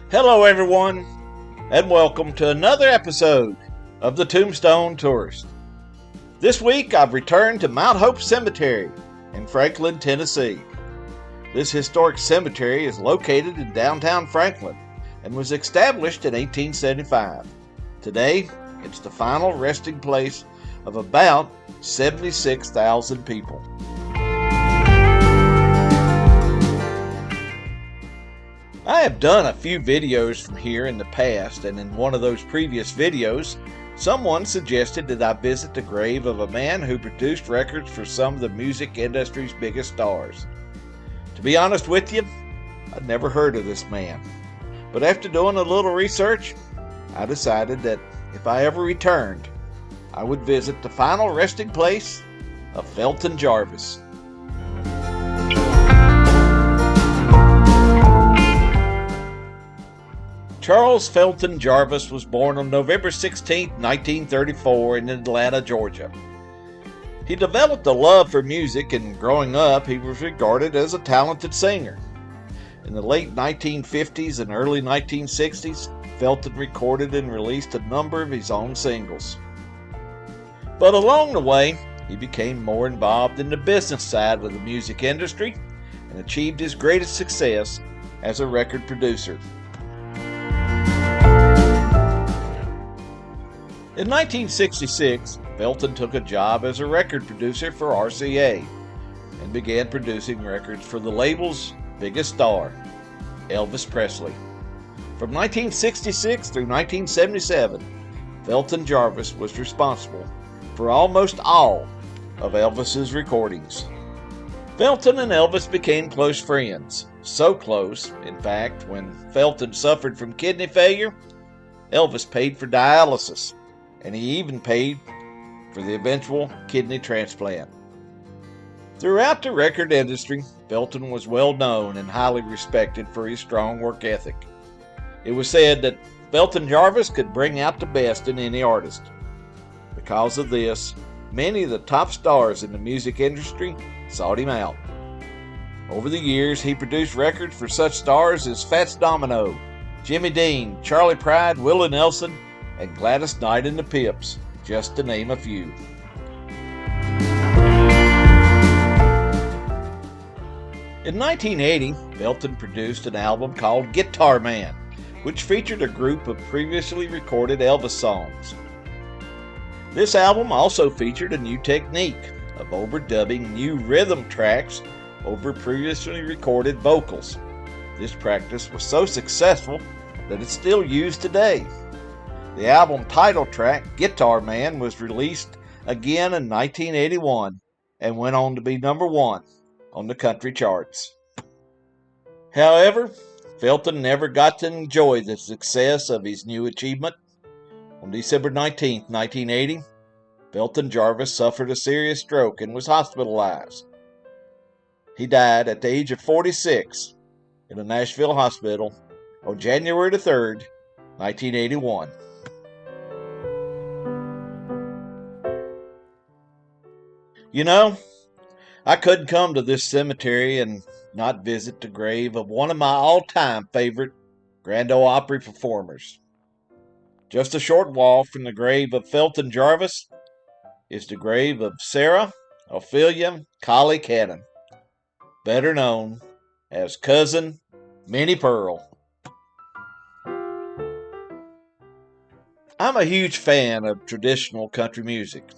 Hello everyone, and welcome to another episode of the Tombstone Tourist. This week I've returned to Mount Hope Cemetery in Franklin, Tennessee. This historic cemetery is located in downtown Franklin and was established in 1875. Today, it's the final resting place of about 76,000 people. I have done a few videos from here in the past, and in one of those previous videos, someone suggested that I visit the grave of a man who produced records for some of the music industry's biggest stars. To be honest with you, I'd never heard of this man, but after doing a little research, I decided that if I ever returned, I would visit the final resting place of Felton Jarvis. Charles Felton Jarvis was born on November 16, 1934 in Atlanta, Georgia. He developed a love for music, and growing up he was regarded as a talented singer. In the late 1950s and early 1960s, Felton recorded and released a number of his own singles. But along the way, he became more involved in the business side of the music industry and achieved his greatest success as a record producer. In 1966, Felton took a job as a record producer for RCA and began producing records for the label's biggest star, Elvis Presley. From 1966 through 1977, Felton Jarvis was responsible for almost all of Elvis's recordings. Felton and Elvis became close friends, so close, in fact, when Felton suffered from kidney failure, Elvis paid for dialysis, and he even paid for the eventual kidney transplant. Throughout the record industry, Felton was well known and highly respected for his strong work ethic. It was said that Felton Jarvis could bring out the best in any artist. Because of this, many of the top stars in the music industry sought him out. Over the years, he produced records for such stars as Fats Domino, Jimmy Dean, Charlie Pride, Willie Nelson, and Gladys Knight and the Pips, just to name a few. In 1980, Felton produced an album called Guitar Man, which featured a group of previously recorded Elvis songs. This album also featured a new technique of overdubbing new rhythm tracks over previously recorded vocals. This practice was so successful that it's still used today. The album title track, Guitar Man, was released again in 1981 and went on to be number one on the country charts. However, Felton never got to enjoy the success of his new achievement. On December 19, 1980, Felton Jarvis suffered a serious stroke and was hospitalized. He died at the age of 46 in a Nashville hospital on January 3, 1981. You know, I couldn't come to this cemetery and not visit the grave of one of my all-time favorite Grand Ole Opry Performers. Just a short walk from the grave of Felton Jarvis is the grave of Sarah Ophelia Collie Cannon, better known as Counsin Minnie Pearl. I'm a huge fan of traditional country music.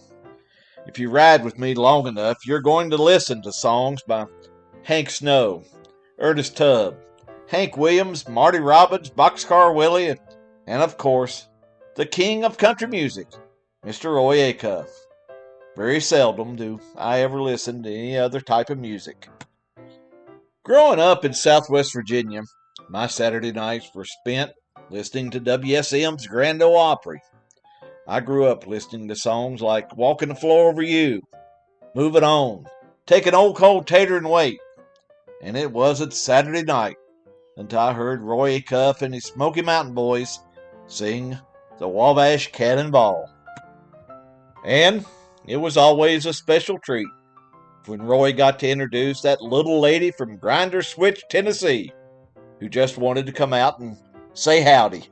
If you ride with me long enough, you're going to listen to songs by Hank Snow, Ernest Tubb, Hank Williams, Marty Robbins, Boxcar Willie, and of course, the king of country music, Mr. Roy Acuff. Very seldom do I ever listen to any other type of music. Growing up in Southwest Virginia, my Saturday nights were spent listening to WSM's Grand Ole Opry. I grew up listening to songs like Walking the Floor Over You, Moving On, Take an Old Cold Tater and Wait, and it wasn't Saturday night until I heard Roy Acuff and his Smoky Mountain Boys sing the Wabash Cannonball. And it was always a special treat when Roy got to introduce that little lady from Grinder Switch, Tennessee, who just wanted to come out and Say howdy.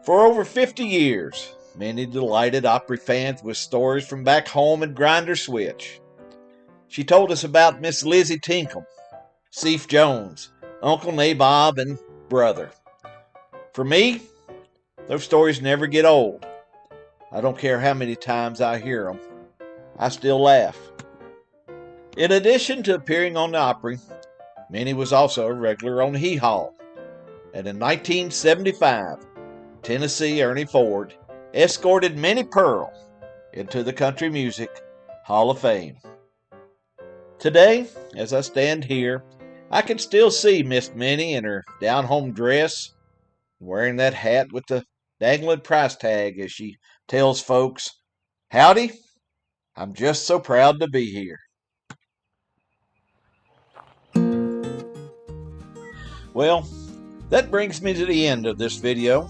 For over 50 years, Minnie delighted Opry fans with stories from back home in Grinder Switch. She told us about Miss Lizzie Tinkham, Seif Jones, Uncle Nabob, and brother. For me, those stories never get old. I don't care how many times I hear them. I still laugh. In addition to appearing on the Opry, Minnie was also a regular on Hee Haw. And in 1975, Tennessee Ernie Ford escorted Minnie Pearl into the Country Music Hall of Fame. Today, as I stand here, I can still see Miss Minnie in her down-home dress, wearing that hat with the dangling price tag as she tells folks, "Howdy, I'm just so proud to be here." Well, that brings me to the end of this video.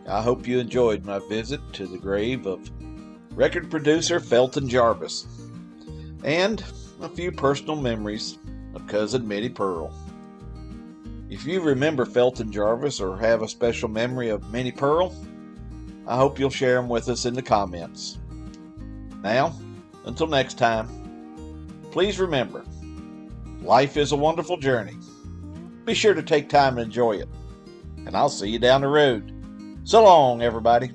I hope you enjoyed my visit to the grave of record producer Felton Jarvis and a few personal memories of cousin Minnie Pearl. If you remember Felton Jarvis or have a special memory of Minnie Pearl, I hope you'll share them with us in the comments. Now, until next time, please remember, life is a wonderful journey. Be sure to take time and enjoy it. And I'll see you down the road. So long, everybody.